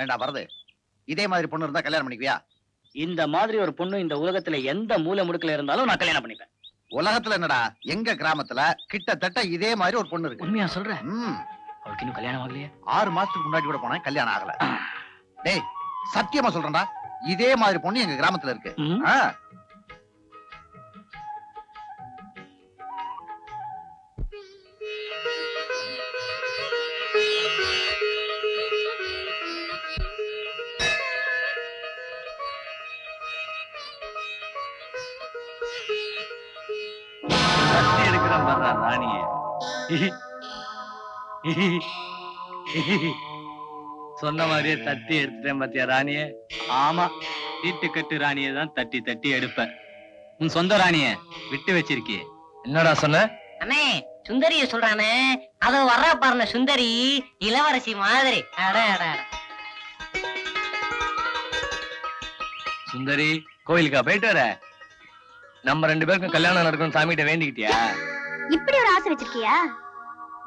ஏண்டா வருது, இதே மாதிரி பொண்ணு இருந்தா கல்யாணம் பண்ணிக்குவியா? இந்த மாதிரி ஒரு பொண்ணு இந்த உலகத்துல எந்த மூலை முடுக்கல இருந்தாலும் நான் கல்யாணம் பண்ணிப்பேன். உலகத்துல என்னடா, எங்க கிராமத்துல கிட்டத்தட்ட இதே மாதிரி ஒரு பொண்ணு இருக்கு. உண்மையா சொல்றேன்? அவளுக்கு இன்னும் கல்யாணம் ஆகலையே. 6 மாசத்துக்கு முன்னாடி கூட போனேன், கல்யாணம் ஆகல. டேய் சத்தியமா சொல்றேன்டா, இதே மாதிரி பொண்ணு எங்க கிராமத்துல இருக்கு. ராணிய சொன்ன மாதிரியே தட்டி எடுத்துட்டேன் பாத்தியா ராணிய? ஆமா, தீட்டு கட்டு ராணிய தான் தட்டி தட்டி எடுப்பேன். உன் சொந்த ராணிய விட்டு வச்சிருக்கிய. என்னடா சொன்ன? அண்ணே சுந்தரிய சொல்றானே, அத வர்ற பாருங்க சுந்தரி, இளவரசி மாதிரி. சுந்தரி கோயிலுக்கா போயிட்டு வர? நம்ம 2 பேருக்கும் கல்யாணம் நடக்கும் சாமிகிட்ட வேண்டிக்கிட்டியா? இப்படி ஒரு ஆசை வச்சிருக்கியா?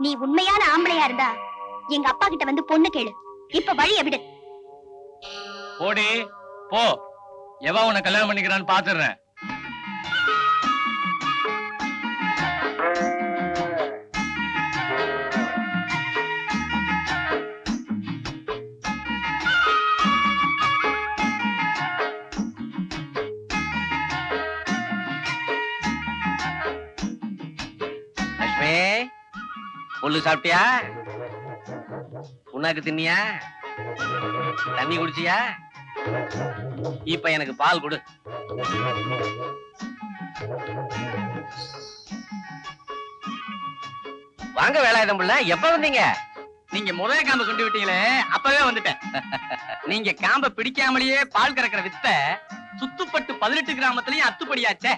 நீ உண்மையான ஆம்பளையா இருந்தா எங்க அப்பா கிட்ட வந்து பொண்ணு கேளு. இப்ப வழிய விடு. போடி போ, எவா உன்னை கல்யாணம் பண்ணிக்கிறான்னு பாத்துறேன். புல்லு சாப்பிட்டியா? புண்ணாக்கு தின்னியா? தண்ணி குடிச்சியா? இப்ப எனக்கு பால் கொடு. வாங்க வேலாயுதம் புள்ள, எப்ப வந்தீங்க? நீங்க முதல் காம்ப சுண்டி விட்டீங்களே, அப்பவே வந்துட்டேன். நீங்க காம்ப பிடிக்காமலேயே பால் கறக்கிற வித்த சுத்துப்பட்டு 18 கிராமத்திலயும் அத்துப்படியாச்சே.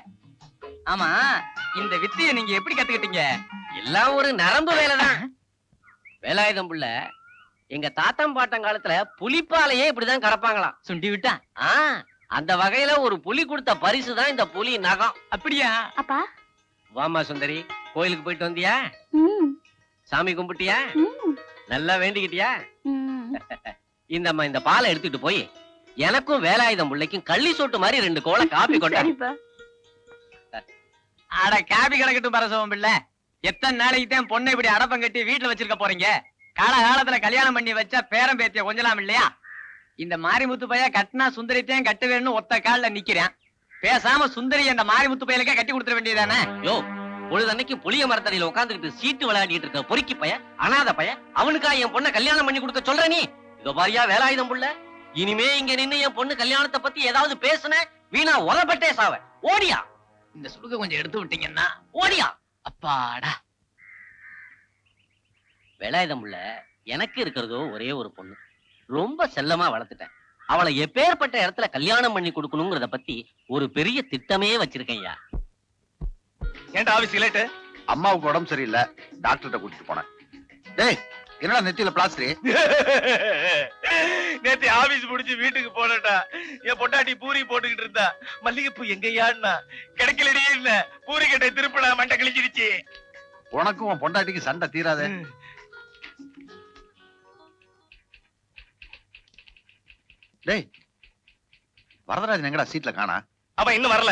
ஆமா, இந்த வித்தைய நீங்க எப்படி கத்துக்கிட்டீங்க? எல்லாம் ஒரு நரம்பு வேலைதான். வேலாயுதம் புள்ள, எங்க தாத்தம் பாட்டம் காலத்துல புலிப்பாலையே இப்படிதான் கறப்பாங்களாம். சுண்டி விட்டா? அந்த வகையில ஒரு புலி கொடுத்த பரிசுதான் இந்த புலி நகம். அப்படியா? அப்பா வாமா சுந்தரி, கோயிலுக்கு போயிட்டு வந்தியா? சாமி கும்பிட்டியா? நல்லா வேண்டிக்கிட்டியா? இந்தம்மா இந்த பாலை எடுத்துட்டு போய் எனக்கும் வேலாயுதம் புள்ளைக்கும் கள்ளி சொட்டு மாதிரி 2 கோலை காப்பி கொண்டாடி. அட காபி கிடக்கட்டும் பரசவம் பிள்ளை. எத்தனை நாளைக்கு தான் பொண்ணை இப்படி அடப்பம் கட்டி வீட்டுல வச்சிருக்க போறீங்க? காலகாலத்துல கல்யாணம் பண்ணி வச்சா பேரம் பேத்திய கொஞ்சலாம் இல்லையா? இந்த மாரிமுத்து பைய கட்டினா சுந்தரித்தையும் கட்டுவேன்னு ஒத்த காலில் நிக்கிறேன். பேசாம சுந்தரி அந்த மாரிமுத்து பையலுக்கே கட்டி கொடுத்துட வேண்டியதானே? யோ, பொழுதன்னைக்கு புளிய மரத்தடியில உட்காந்துக்கிட்டு சீட்டு விளையாடிட்டு இருக்க பொறுக்கி பைய, அனாத பைய, அவனுக்கா என் பொண்ணை கல்யாணம் பண்ணி கொடுக்க சொல்ற நீ? இதோ பாரியா வேலாயுதம் புள்ள, இனிமே இங்க நின்னு என் பொண்ணு கல்யாணத்தை பத்தி ஏதாவது பேசுன வீணா உரப்பட்டே சாவ. ஓடியா, இந்த சுடுக கொஞ்சம் எடுத்து விட்டீங்கன்னா. ஓடியா. அப்பாடா. வேலாயுதம் புள்ள, எனக்கு இருக்கிறதோ ஒரே ஒரு பொண்ணு. ரொம்ப செல்லமா வளர்த்துட்டேன். அவளை எப்பேற்பட்ட இடத்துல கல்யாணம் பண்ணி கொடுக்கணுங்கிறத பத்தி ஒரு பெரிய திட்டமே வச்சிருக்கேன்யா. ஏன்டா ஆபீஸ் லேட்டு? அம்மாவுக்கு உடம்பு சரியில்லை, டாக்டர்கிட்ட கூட்டிட்டு போனேன். டேய் என்னடா நெத்தியில பிளாஸ்டர்? நேத்து ஆபீஸ் முடிச்சு வீட்டுக்கு போனட்டா, என் பொண்டாட்டி பூரி போட்டுக்கிட்டு இருந்தா. மல்லிகைப்பூ எங்கயான்னா கிடைக்கலடி. இல்ல பூரி கட்டை திருப்பினா மண்டை கிழிச்சிருச்சு. உனக்கும் உன் பொண்டாட்டிக்கு சண்டை தீராத. டேய் வரதராஜன் எங்கடா சீட்ல காணா? அவன் இன்னும் வரல.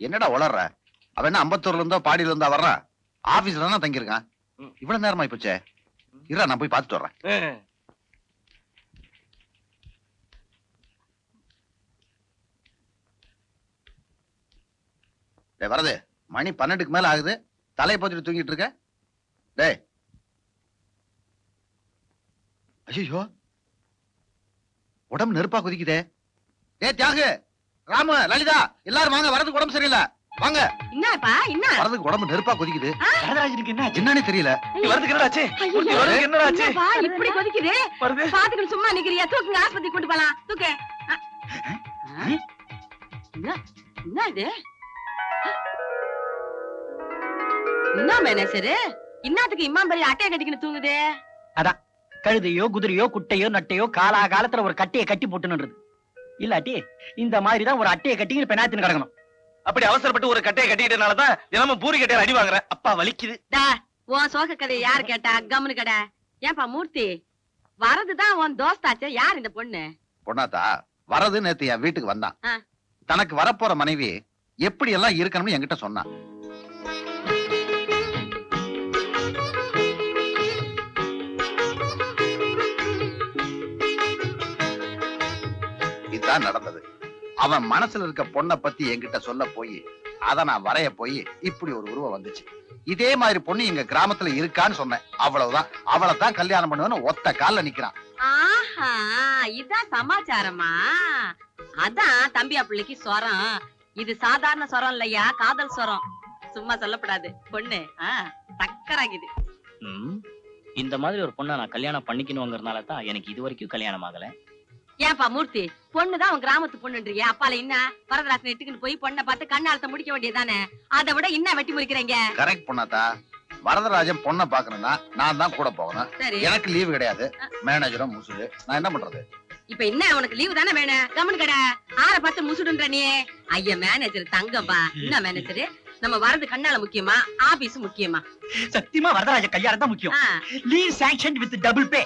என்னடா உளர்ற? அவன் என்ன அம்பத்தூர்ல இருந்தோ பாடியில இருந்தா வர்றான்? ஆபீஸ்ல தானே தங்கியிருக்கான். இவ்வளவு நேரமா போச்சே. இருடா நான் போய் பார்த்துட்டு வர்றேன். டேய் வரது, மணி 12க்கு மேல ஆகுது, தலையை போத்திட்டு தூங்கிட்டு இருக்க. டேய் ஐயோ, உடம்பு நெருப்பா குதிக்குதே. டே தியாகு, ராமு, லலிதா எல்லாரும் வாங்க, வரதுக்கு உடம்பு சரியில்லை. வாங்க. என்னப்பா என்ன? வரதுக்கு உடம்பு நெருப்பா கொதிக்குது. வரதராஜனுக்கு என்ன என்னன்னு தெரியல. வரதுக்கு என்னடாச்சு? வரதுக்கு என்னடாச்சு? வா இப்படி கொதிக்குது. பாத்துக்கிட்டு சும்மா நிக்கிறியா? தூக்குங்க, ஆஸ்பத்திரி கொண்டு போலாம். தூக்கு. என்ன இது? என்ன மேனேஜர், இன்னத்துக்கு இம்மா பெரிய அட்டையை கட்டிக்கிட்டு தூங்குதே? அதான் கழுதையோ குதிரையோ குட்டையோ நட்டையோ காலா காலத்துல ஒரு கட்டையை கட்டி போட்டுன்றது. இல்லாட்டி இந்த மாதிரிதான் ஒரு அட்டையை கட்டி பெனாத்தின்னு கிடக்கணும். அப்படி அவசரப்பட்டு ஒரு கட்டையை கட்டிக்கிட்டனாலதான் தினமும் பூரி கட்டையில அடி வாங்குற. அப்பா வலிக்குது. உன் சோக கதையை யாரு கேட்டா? கம்முனு கடை. ஏன்பா மூர்த்தி, வரதுதான் உன் தோஸ்தாச்சே. யார் இந்த பொண்ணு? பொண்ணாத்தா வரது நேத்து என் வீட்டுக்கு வந்தான். ஆ. தனக்கு வரப்போற மனைவி எப்படி எல்லாம் இருக்கணும்னு என்கிட்ட சொன்னான். இதுதான் நடந்தது. அவன் மனசுல இருக்க பொண்ணை பத்தி என்கிட்ட சொல்ல போய் அத நான் வரைய போய் இப்படி ஒரு உருவம் வந்துச்சு. இதே மாதிரி பொண்ணு எங்க கிராமத்துல இருக்கான்னு சொன்னேன். அவ்வளவுதான். அவளைத்தான் கல்யாணம் பண்ணுவேன்னு ஒத்த கால்ல நிக்கிறான். ஆஹா, இதான் சமாச்சாரமா? அதான் தம்பியா பிள்ளைக்கு சொரம். இது சாதாரண சொரம் இல்லையா, காதல் சொரம். சும்மா சொல்லப்படாது. பொண்ணு சக்கராகிது. இந்த மாதிரி ஒரு பொண்ணை நான் கல்யாணம் பண்ணிக்கணுங்கிறதுனால தான் எனக்கு இது வரைக்கும் கல்யாணம் ஆகல. ஏன்பா மூர்த்தி, பொண்ணுதான் உன் கிராமத்து பொண்ணுன்றீங்க. அப்பால என்ன வரதராசன் இட்டுக்குன்னு போய் பொண்ணை பார்த்து கண்ணாலத்தை முடிக்க வேண்டியதானே? அதை விட என்ன வெட்டி முறிக்கிறீங்க? கரெக்ட் பொண்ணாத்தா. வரதராஜன் பொண்ணை பாக்கணும்னா நான் தான் கூட போகணும். சரி, எனக்கு லீவு கிடையாது. மேனேஜரும் முசுடு. நான் என்ன பண்றது? இப்ப என்ன உனக்கு லீவு தானே வேணும்? கவனு கடை ஆற பார்த்து முசுடுன்ற நீ. ஐயா மேனேஜர் தங்கப்பா. என்ன மேனேஜர், நம்ம வரது கண்ணால முக்கியமா ஆபீஸ் முக்கியமா? சத்தியமா வரதராஜ கல்யாணம் தான் முக்கியம். லீவ் சாங்ஷன் வித் டபுள் பே.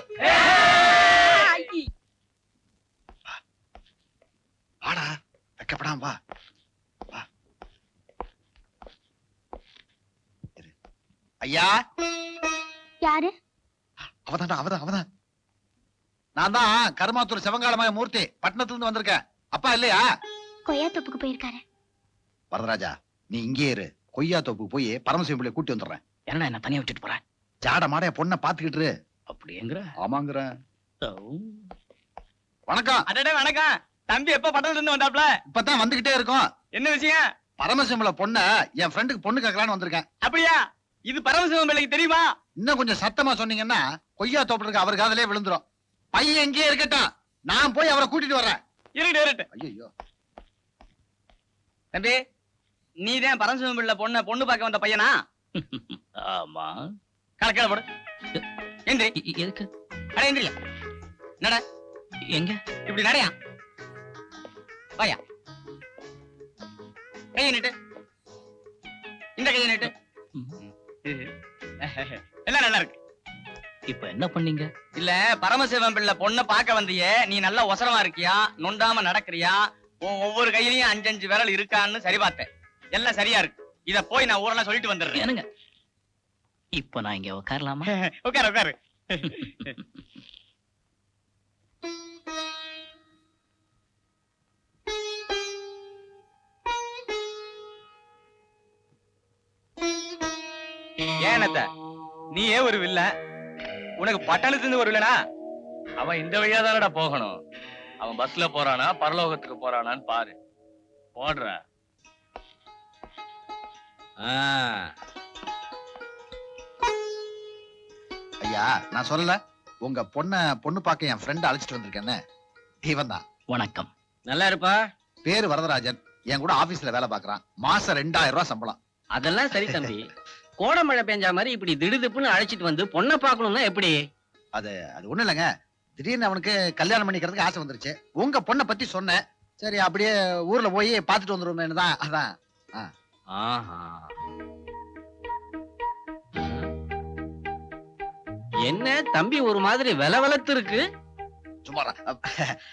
வாடா, வைக்கப்படாம வா. வா. இரு. ஐயா, யாரு? அவதான். நான் தான் கருமாத்தூர் சிவங்காலமாய மூர்த்தி, பட்டணத்துல இருந்து வந்திருக்கேன். அப்பா இல்லையா? கொய்யா தோப்புக்கு போயிருக்காரு. வரதராஜா, நீ இங்கே இரு. கொய்யா தோப்புக்கு போய் பரமசிவம் பிள்ளை கூட்டி வந்துடுறேன். என்ன என்ன தனியா விட்டுட்டு போறேன்? ஜாட மாடைய பொண்ணை பாத்துக்கிட்டு இரு. அப்படிங்கிற? ஆமாங்கிற. வணக்கம். அடடே வணக்கம். தம்பி எப்ப பட்டணத்துல இருந்து வந்தாப்ல? இப்பதான் வந்துகிட்டே இருக்கோம். என்ன விஷயம்? பரமசிவம்ல பொண்ண என் ஃப்ரெண்டுக்கு பொண்ணு கேட்கலான்னு வந்திருக்கேன். அப்படியா? இது பரமசிவம் பிள்ளைக்கு தெரியுமா? இன்னும் கொஞ்சம் சத்தமா சொன்னீங்கன்னா கொய்யா தோப்புல இருக்க அவர் காதலே விழுந்துரும். பையன் எங்கேயே இருக்கட்டும், நான் போய் அவரை கூட்டிட்டு வர்றேன். இருட்டு. ஐயோ, தம்பி, நீதான் பரமசிவம் பிள்ளை பொண்ணு பார்க்க வந்த பையனா? ஆமா. கணக்கேள போடு. எந்திரி. எதுக்கு? அட எந்திரியா. நட. எங்க? இப்படி நடையா. வாயா. கையை நீட்டு. இந்த கையை நீட்டு. எல்லாம் நல்லா இருக்கு. இப்ப என்ன பண்ணீங்க? இல்ல, பரமசிவம் பிள்ளை பொண்ணை பார்க்க வந்தியே, நீ நல்லா ஒசரமா இருக்கியா, நொண்டாம நடக்கிறியா, உன் ஒவ்வொரு கையிலயும் 5 விரல் இருக்கான்னு சரி பார்த்தேன். எல்லாம் சரியா இருக்கு. இத போய் நான் ஊரெல்லாம் சொல்லிட்டு வந்துடுறேன். என்னங்க, இப்ப நான் இங்க உட்காரலாமா? உட்காரு. ஏனத்த நீயே ஒரு வில்ல, உனக்கு பட்டணத்துல இருந்து ஒரு வில்லனா? அவன் இந்த வழியா தானடா போகணும். அவன் பஸ்ல போறானா பரலோகத்துக்கு போறானான்னு பாரு. போடுற. ஐயா, நான் சொல்லல உங்க பொண்ணு பார்க்க என் ஃப்ரெண்ட் அழைச்சிட்டு வந்திருக்கேன்னு. இவன் தான். வணக்கம். நல்லா இருப்பா. பேரு வரதராஜன். என் கூட ஆபீஸ்ல வேலை பாக்குறான். மாசம் 2000 ரூபாய் சம்பளம். அதெல்லாம் சரி தம்பி. கோடை மழை பெஞ்சா மாதிரி இப்படி திடுதிப்புன்னு அழைச்சிட்டு வந்து பொண்ணை பார்க்கணும்னா எப்படி? அது ஒண்ணும் இல்லைங்க. திடீர்னு அவனுக்கு கல்யாணம் பண்ணிக்கிறதுக்கு ஆசை வந்துருச்சு. உங்க பொண்ணை பத்தி சொன்னேன். சரி, அப்படியே ஊர்ல போய் பாத்துட்டு வந்துருவோமேனு தான். அதான். ஆஹா. என்ன தம்பி ஒரு மாதிரி வெலவெலத்து இருக்கு? சும்மா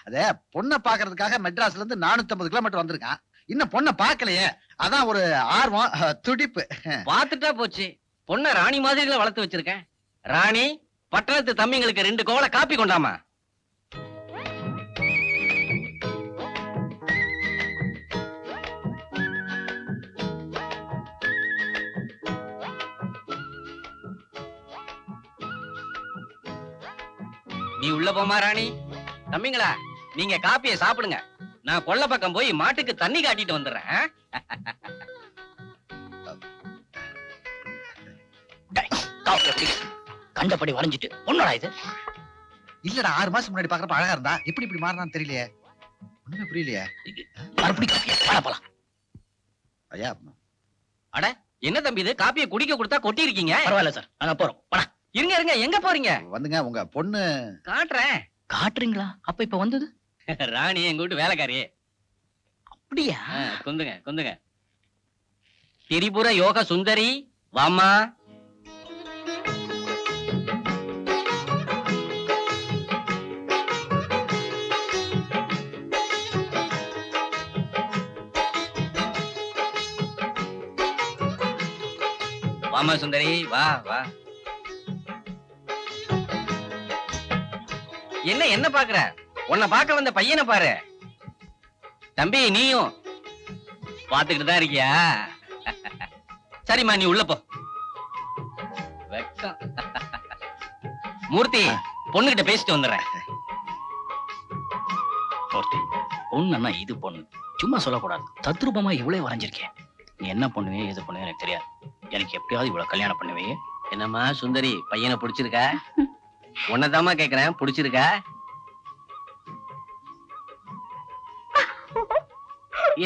அதே பொண்ணை பாக்குறதுக்காக மெட்ராஸ்ல இருந்து 450 கிலோமீட்டர் வந்திருக்கான். இன்னும் பொண்ணை பாக்கலையே, அதான் ஒரு ஆர்வம், துடிப்பு. பாத்துட்டா போச்சு. பொண்ண ராணி மாதிரில வளர்த்து வச்சிருக்கேன். ராணி, பட்டணத்து தம்பிங்களுக்கு 2 கோவலை காப்பி கொண்டாமா. நீ உள்ள போமா ராணி. தம்பிங்களா, நீங்க காப்பியை சாப்பிடுங்க. நான் கொல்ல பக்கம் போய் மாட்டுக்கு தண்ணி காட்டிட்டு வந்துடுறேன். கண்டபடி வளைஞ்சிட்டு ஒன்னடா இது? இல்லடா, 6 மாசம் முன்னாடி பாக்குறப்ப அழகா இருந்தா இப்படி மாறினான்னு தெரியலையே. ஒண்ணுமே புரியலையே. மறுபடி காப்பியா? போலாம். ஐயா, அட என்ன தம்பி இது, காப்பியை குடிக்க கொடுத்தா கொட்டி இருக்கீங்க. பரவாயில்ல சார், நாங்க போறோம். இருங்க, எங்க போறீங்க? வந்துங்க, உங்க பொண்ணு காட்டுறேன். காட்டுறீங்களா? அப்ப இப்ப வந்தது ராணி எங்க வீட்டு வேலைக்காரி. அப்படியா? குந்துங்க. திரிபுர யோக சுந்தரி வாமா. வாமா சுந்தரி, வா வா. என்ன பாக்குற? உன்னை பார்க்க வந்த பையனை பாரு. தம்பி நீயும் பாத்துக்கிட்டு தான் இருக்கியா? சரிம்மா, நீ உள்ள போ. வெக்கம். மூர்த்தி, பொண்ணுகிட்ட பேசிட்டு வந்துடுறேன். மூர்த்தி, பொண்ணுன்னா இது பொண்ணு, சும்மா சொல்லக்கூடாது. தத்ரூபமா இவ்வளவு வரைஞ்சிருக்கேன். நீ என்ன பண்ணுவே எது பண்ணுவே எனக்கு தெரியாது. எனக்கு எப்படியாவது இவ்வளவு கல்யாணம் பண்ணுவே. என்னம்மா சுந்தரி, பையனை பிடிச்சிருக்கா? உன்னதாம்மா கேக்குறேன், பிடிச்சிருக்கா?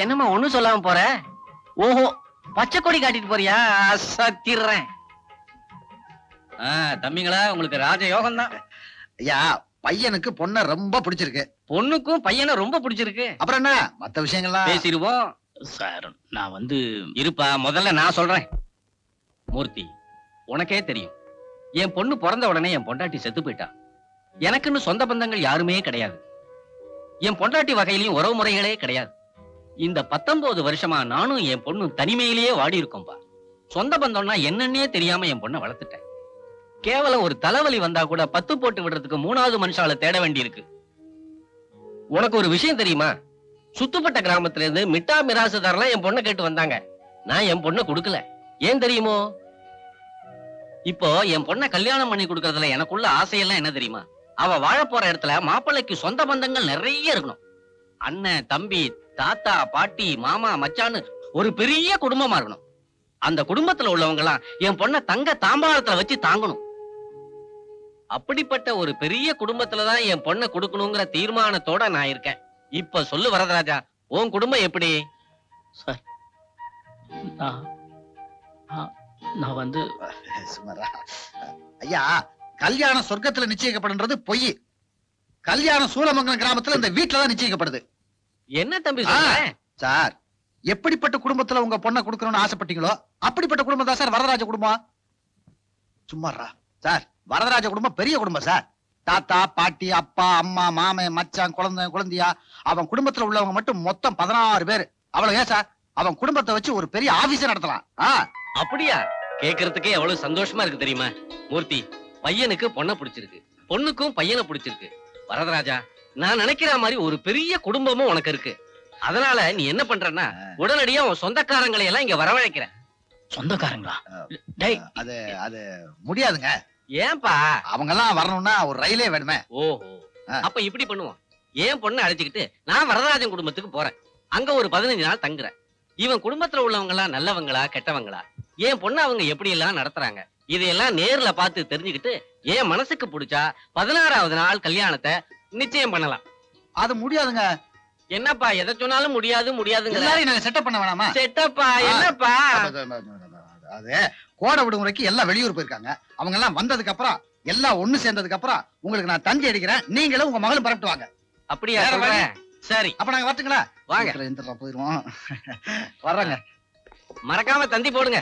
என்னம்மா ஒண்ணும் சொல்லாம போற? ஓஹோ, பச்சை கொடி காட்டிட்டு போறியா? சத்திடுறேன். தம்பிங்களா, உங்களுக்கு ராஜ யோகம் தான். ஐயா, பையனுக்கு பொண்ண ரொம்ப பிடிச்சிருக்கு. பொண்ணுக்கும் பையனை ரொம்ப பிடிச்சிருக்கு. அப்புறம் என்ன மத்த விஷயங்கள்லாம் பேசிடுவோம். சார், நான் வந்து இருப்பா, முதல்ல நான் சொல்றேன். மூர்த்தி, உனக்கே தெரியும், என் பொண்ணு பிறந்த உடனே என் பொண்டாட்டி செத்து போயிட்டா. எனக்குன்னு சொந்த பந்தங்கள் யாருமே கிடையாது. என் பொண்டாட்டி வகையிலையும் உறவு முறைகளே கிடையாது. இந்த 19 வருஷமா நானும் என் பொண்ணும் தனிமையிலேயே வாடி இருக்கோம்பா. சொந்த பந்தம்னா என்னன்னே தெரியாம என் பொண்ணை வளர்த்துட்டேன். கேவலம் ஒரு தலைவலி வந்தா கூட பத்து போட்டு விடுறதுக்கு 3வது மனுஷால தேட வேண்டி இருக்கு. உனக்கு ஒரு விஷயம் தெரியுமா? சுத்துப்பட்ட கிராமத்துல இருந்து மிட்டா மிராசுதாரெல்லாம் என் பொண்ணை கேட்டு வந்தாங்க. நான் என் பொண்ணை கொடுக்கல. ஏன் தெரியுமோ? இப்போ என் பொண்ணை கல்யாணம் பண்ணி கொடுக்கறதுல எனக்குள்ள ஆசையெல்லாம் என்ன தெரியுமா? அவ வாழ போற இடத்துல மாப்பிள்ளைக்கு சொந்த பந்தங்கள் நிறைய இருக்கணும். அண்ணன், தம்பி, தாத்தா, பாட்டி, மாமா, மச்சான்னு ஒரு பெரிய குடும்பமா இருக்கணும். அந்த குடும்பத்துல உள்ளவங்க எல்லாம் என் பொண்ணை தங்க தாம்பாளத்துல வச்சு தாங்கணும். அப்படிப்பட்ட ஒரு பெரிய குடும்பத்துலதான் என் பொண்ணை கொடுக்கணுங்கிற தீர்மானத்தோட நான் இருக்கேன். இப்ப சொல்லு வரதராஜா, உன் குடும்பம் எப்படி? நான் வந்து சுமாரா. ஐயா, கல்யாணம் சொர்க்கத்துல நிச்சயிக்கப்படுன்றது பொய். கல்யாணம் சூலமங்கலம் கிராமத்துல இந்த வீட்டுலதான் நிச்சயிக்கப்படுது. என்ன தம்பி சொல்ற? சார், எப்படிப்பட்ட குடும்பத்துல உங்க பொண்ணை கொடுக்கணும்னு ஆசைப்பட்டீங்களோ அப்படிப்பட்ட குடும்பம் தான் சார் வரதராஜ குடும்பம். சும்மாரா சார், வரதராஜ குடும்பம் பெரிய குடும்பம் சார். தாத்தா, பாட்டி, அப்பா, அம்மா, மாமன், மச்சான், குழந்தையா, அவன் குடும்பத்துல உள்ளவங்க மட்டும் மொத்தம் 16 பேர். அவ்வளவு ஏன் சார், அவன் குடும்பத்தை வச்சு ஒரு பெரிய ஆபீஸ் நடத்தலாம். அப்படியா? கேக்குறதுக்கே எவ்வளவு சந்தோஷமா இருக்கு தெரியுமா? மூர்த்தி, பையனுக்கு பொண்ணை பிடிச்சிருக்கு, பொண்ணுக்கும் பையனை பிடிச்சிருக்கு. வரதராஜா, நான் நினைக்கிற மாதிரி ஒரு பெரிய குடும்பமும் உனக்கு இருக்கு. அதனால நீ என்ன பண்றன்னா, உடனடியா உன் சொந்தக்காரங்களை எல்லாம் இங்க வரவழைக்கிற. சொந்தக்காரங்களா? அது அது முடியாதுங்க. ஏன்பா? அவங்க எல்லாம் வரணும்னா ஒரு ரயிலே வேணுமே. ஓஹோ, அப்ப இப்படி பண்ணுவோம். ஏன் பொண்ணை அழைச்சுக்கிட்டு நான் வரதராஜன் குடும்பத்துக்கு போறேன். அங்க ஒரு 15 நாள் தங்குறேன். இவன் குடும்பத்துல உள்ளவங்க எல்லாம் நல்லவங்களா கெட்டவங்களா, என் பொண்ணு அவங்க எப்படி எல்லாம் நடத்துறாங்க, இதையெல்லாம் நேர்ல பார்த்து தெரிஞ்சுக்கிட்டு என் மனசுக்கு பிடிச்சா 16வது நாள் கல்யாணத்தை நிச்சயம் பண்ணலாம். அது முடியாதுங்க. என்னப்பா எதை சொன்னாலும் முடியாது முடியாதுங்க. எல்லாரையும் நாங்க செட்டப் பண்ண வேணாமா? செட்டப்பா என்னப்பா? அது கோடை விடுமுறைக்கு எல்லாம் வெளியூர் போயிருக்காங்க. அவங்க எல்லாம் வந்ததுக்கு அப்புறம் எல்லாம் ஒண்ணு சேர்ந்ததுக்கு அப்புறம் உங்களுக்கு நான் தந்தி அடிக்கிறேன். நீங்களும் உங்க மகளும் பரப்பிட்டு வாங்க. அப்படியா? வேற வழி? சரி, அப்ப நாங்க வரட்டுங்களா? வாங்க. இந்த போயிருவோம். வர்றோங்க. மறக்காம தந்தி போடுங்க.